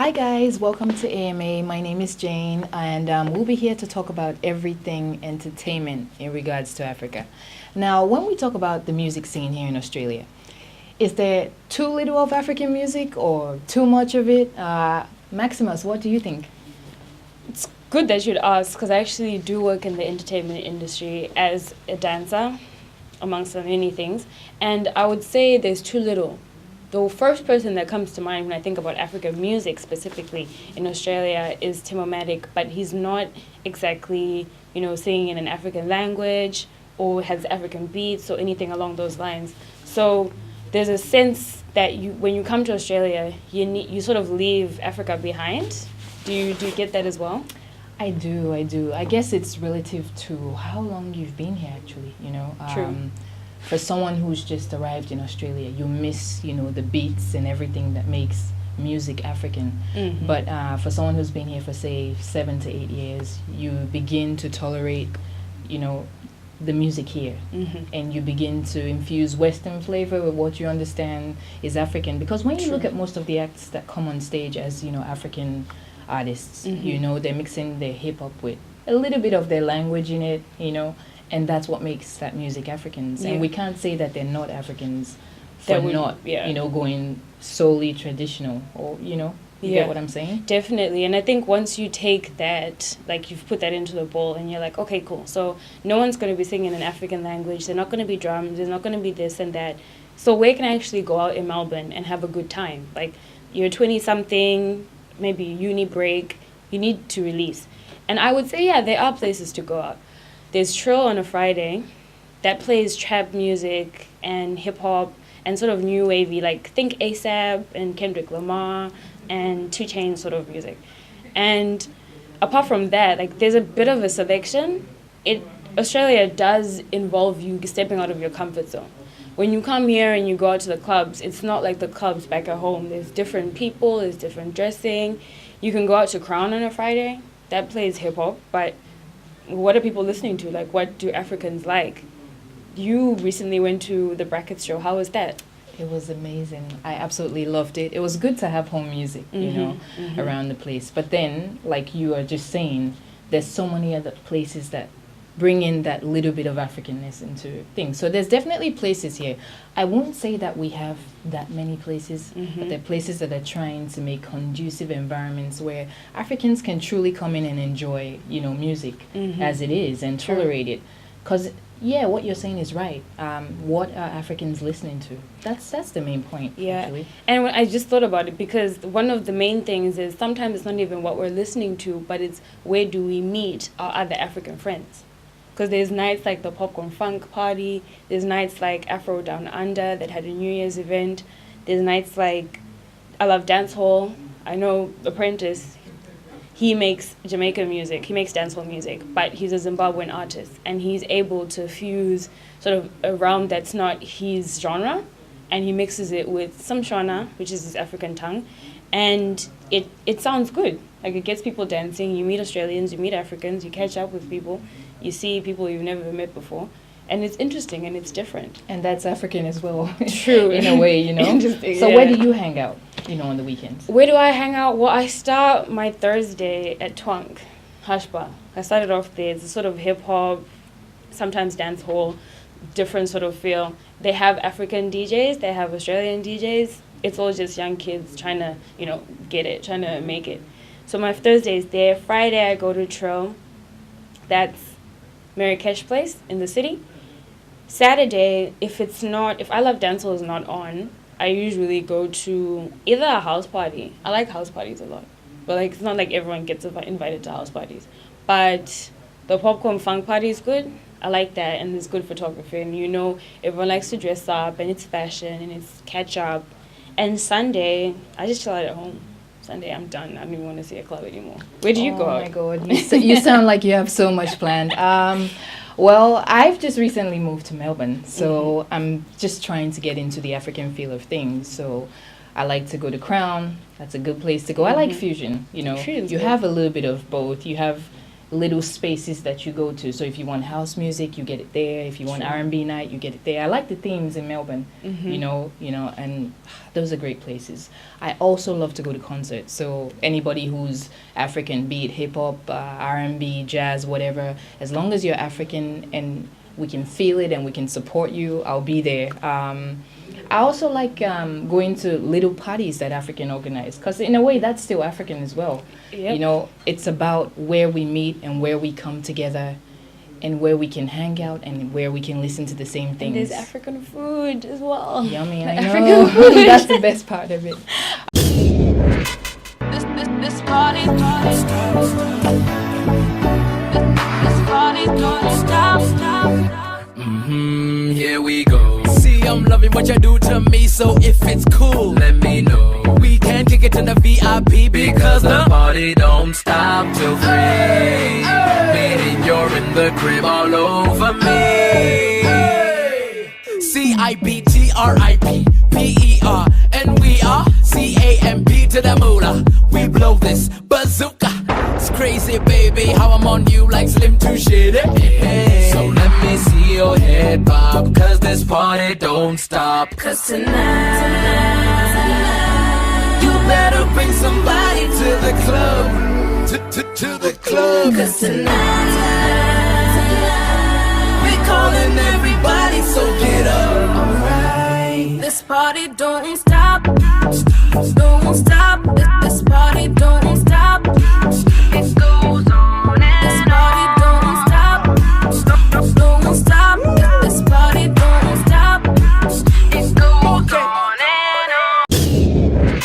Hi guys, welcome to AMA. My name is Jane, and we'll be here to talk about everything entertainment in regards to Africa. Now, when we talk about the music scene here in Australia, is there too little of African music or too much of it? Maximus, what do you think? It's good that you'd ask because I actually do work in the entertainment industry as a dancer, amongst many things, and I would say there's too little. The first person that comes to mind when I think about African music specifically in Australia is Timomatic, but he's not exactly, singing in an African language or has African beats or anything along those lines. So there's a sense that when you come to Australia, you sort of leave Africa behind. Do you get that as well? I do, I do. I guess it's relative to how long you've been here, actually, True. For someone who's just arrived in Australia, you miss, the beats and everything that makes music African. Mhm. But for someone who's been here for, say, 7 to 8 years, you begin to tolerate, the music here. Mhm. And you begin to infuse Western flavor with what you understand is African. Because when you look True. at most of the acts that come on stage as, African artists, Mhm. they're mixing their hip hop with a little bit of their language in it, and that's what makes that music Africans. Yeah. And we can't say that they're not Africans for That would- not, yeah. going solely traditional, or you Yeah. get what I'm saying? Definitely. And I think once you take that, like you've put that into the bowl and you're like, okay, cool. So no one's going to be singing in African language. They're not going to be drums. There's not going to be this and that. So where can I actually go out in Melbourne and have a good time? Like you're 20 something, maybe uni break, you need to release. And I would say, yeah, there are places to go out. There's Trill on a Friday that plays trap music and hip hop and sort of new wavy, like think ASAP and Kendrick Lamar and 2 Chainz sort of music. And apart from that, like there's a bit of a selection. Australia does involve you stepping out of your comfort zone. When you come here and you go out to the clubs, it's not like the clubs back at home. There's different people, there's different dressing. You can go out to Crown on a Friday, that plays hip hop, but what are people listening to? Like, what do Africans like? You recently went to the Brackets show. How was that? It was amazing. I absolutely loved it. It was good to have home music, around the place. But then, like you are just saying, there's so many other places that bring in that little bit of Africanness into things. So there's definitely places here. I won't say that we have that many places, but there are places that are trying to make conducive environments where Africans can truly come in and enjoy, music as it is and True. tolerate it. Because yeah, what you're saying is right. What are Africans listening to? That's the main point. Yeah. Actually. And when I just thought about it because one of the main things is sometimes it's not even what we're listening to, but it's where do we meet our other African friends. Because there's nights like the Popcorn Funk Party, there's nights like Afro Down Under that had a New Year's event, there's nights like I Love Dance Hall. I know Apprentice, he makes Jamaican music, he makes dancehall music, but he's a Zimbabwean artist and he's able to fuse sort of a realm that's not his genre and he mixes it with some Shona, which is his African tongue, and it sounds good. Like it gets people dancing, you meet Australians, you meet Africans, you catch up with people, you see people you've never met before, and it's interesting and it's different. And that's African as well. True. In a way, Interesting, So yeah. where do you hang out, on the weekends? Where do I hang out? Well, I start my Thursday at Twunk, Hush Bar. I started off there. It's a sort of hip-hop, sometimes dance hall, different sort of feel. They have African DJs, they have Australian DJs. It's all just young kids trying to, get it, trying to make it. So my Thursday is there. Friday I go to Trill. That's Marrakesh Place in the city. Saturday, if I Love Dancehall is not on, I usually go to either a house party. I like house parties a lot. But it's not like everyone gets invited to house parties. But the Popcorn Funk Party is good. I like that, and it's good photography. And everyone likes to dress up, and it's fashion, and it's catch up. And Sunday, I just chill out at home. Sunday, I'm done. I don't even want to see a club anymore. Where do you go Oh out? my God, you sound like you have so much planned. Well, I've just recently moved to Melbourne, so I'm just trying to get into the African feel of things. So I like to go to Crown. That's a good place to go. I like fusion. Fusion's You good. have a little bit of both. You have little spaces that you go to. So if you want house music, you get it there. If you want R&B night, you get it there. I like the themes in Melbourne, you know, and those are great places. I also love to go to concerts. So anybody who's African, be it hip hop, R&B, jazz, whatever, as long as you're African and we can feel it and we can support you, I'll be there. I also like going to little parties that African organize, because in a way that's still African as well. Yep. You know, it's about where we meet and where we come together and where we can hang out and where we can listen to the same things. And there's African food as well. Yummy, I African know. food. That's the best part of it. This party don't stop. This party don't stop. Here we go. See, I'm loving what you do to me, so if it's cool, let me know. We can kick it in the VIP because the party don't stop till 3. Meaning you're in the crib all over me. CIBTRIPPER, and we are CAMP to the moolah. We blow this bazooka. It's crazy, baby, how I'm on you like Slim to shit. So let me see your head bob, cause this party don't stop. Cause tonight, you better bring somebody to the club. To the club. Cause tonight, we're calling everybody, so get up. Alright. This party don't stop. Don't stop. This party don't stop. It goes on and this party don't stop. Don't stop. This party don't stop. It goes on and on.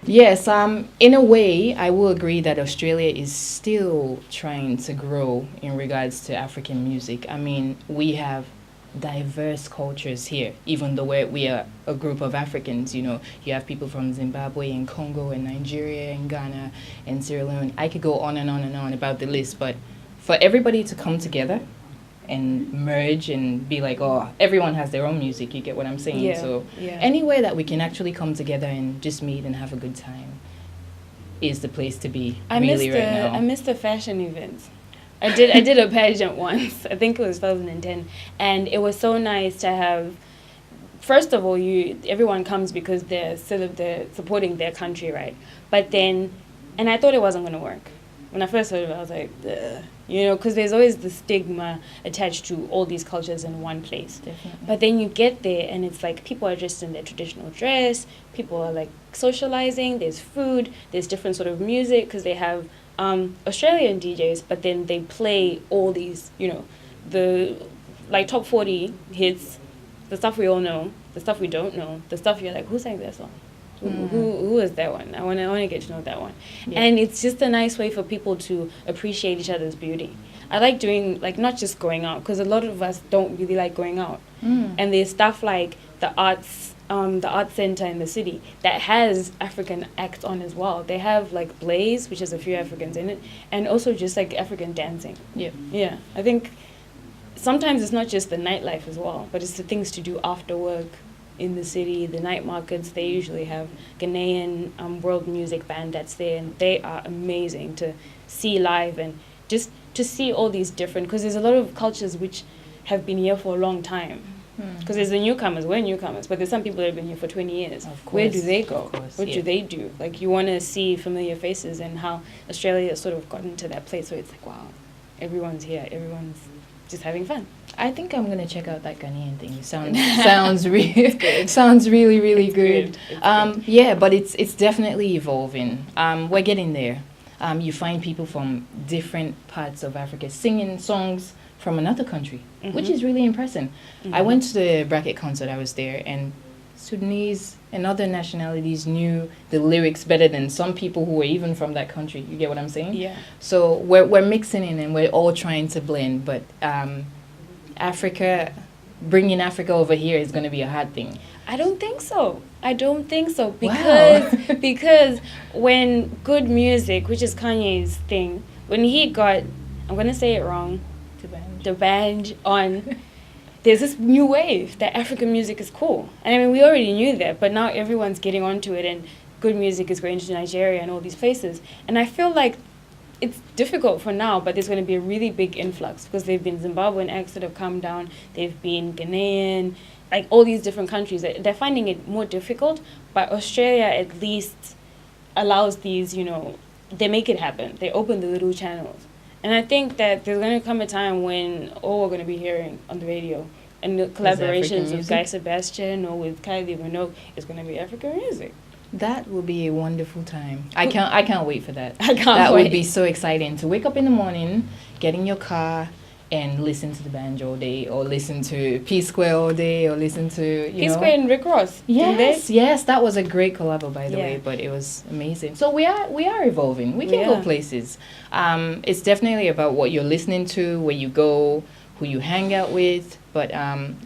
Yes, in a way, I will agree that Australia is still trying to grow in regards to African music. I mean, we have diverse cultures here, even though we are a group of Africans. You know, you have people from Zimbabwe and Congo and Nigeria and Ghana and Sierra Leone. I could go on and on and on about the list, but for everybody to come together and merge and be like, oh, everyone has their own music, you get what I'm saying? Yeah, So yeah. any way that we can actually come together and just meet and have a good time is the place to be I missed the fashion events. I did a pageant once. I think it was 2010, and it was so nice to have. First of all, everyone comes because they're supporting their country, right? But then, and I thought it wasn't gonna work. When I first heard of it, I was like, ugh. You know, because there's always the stigma attached to all these cultures in one place. Definitely. But then you get there, and it's like people are dressed in their traditional dress. People are like socializing. There's food. There's different sort of music because they have Australian DJs, but then they play all these, you know, the like top 40 hits, the stuff we all know, the stuff we don't know, the stuff you're like, who sang that song? Who is that one? I want to get to know that one. Yeah. And it's just a nice way for people to appreciate each other's beauty. I like doing, like, not just going out, because a lot of us don't really like going out. And there's stuff like the arts center in the city that has African acts on as well. They have like Blaze, which has a few Africans in it, and also just like African dancing. Yeah. Yeah, I think sometimes it's not just the nightlife as well, but it's the things to do after work in the city. The night markets, they usually have Ghanaian world music band that's there, and they are amazing to see live and just to see all these different, because there's a lot of cultures which have been here for a long time. Because there's the newcomers, we're newcomers, but there's some people that have been here for 20 years. Of course. Where do they go? Of course, What do they do? Like, you want to see familiar faces, and how Australia has sort of gotten to that place where it's like, wow, everyone's here, everyone's just having fun. I think I'm gonna check out that Ghanaian thing. It sounds really good. It's good. Yeah, but it's definitely evolving. We're getting there. You find people from different parts of Africa singing songs from another country, which is really impressive. I went to the Bracket concert. I was there, and Sudanese and other nationalities knew the lyrics better than some people who were even from that country. You get what I'm saying? Yeah. So we're mixing in, and we're all trying to blend. But bringing Africa over here is going to be a hard thing. I don't think so because because when good music, which is Kanye's thing, when he got, I'm going to say it wrong, the band on, there's this new wave that African music is cool. And I mean, we already knew that, but now everyone's getting onto it, and good music is going to Nigeria and all these places. And I feel like it's difficult for now, but there's going to be a really big influx because they've been Zimbabwean acts that have come down. They've been Ghanaian, like all these different countries. They're finding it more difficult, but Australia at least allows these, you know, they make it happen. They open the little channels. And I think that there's going to come a time when all we're going to be hearing on the radio and the collaborations with Guy Sebastian or with Kylie Minogue is going to be African music. That will be a wonderful time. I can't wait for that. I can't That wait. would be so exciting to wake up in the morning, get in your car, and listen to the band all day, or listen to P Square all day, or listen to P Square and Rick Ross. Yes, that was a great collabo, by the Yeah. way, but it was amazing. So we are evolving. We can We go are. places. It's definitely about what you're listening to, where you go, who you hang out with, but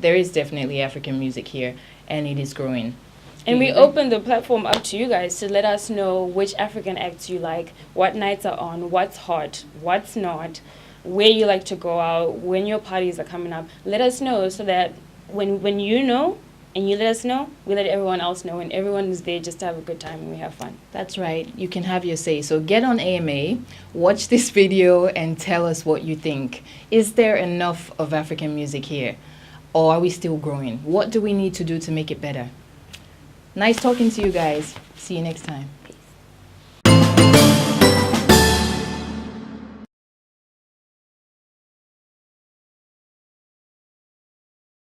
there is definitely African music here, and it is growing. And we Mhm. open the platform up to you guys to let us know which African acts you like, what nights are on, what's hot, what's not, where you like to go out, when your parties are coming up. Let us know so that when you know and you let us know, we let everyone else know, and everyone is there just to have a good time and we have fun. That's right. You can have your say. So get on AMA, watch this video, and tell us what you think. Is there enough of African music here? Or are we still growing? What do we need to do to make it better? Nice talking to you guys. See you next time.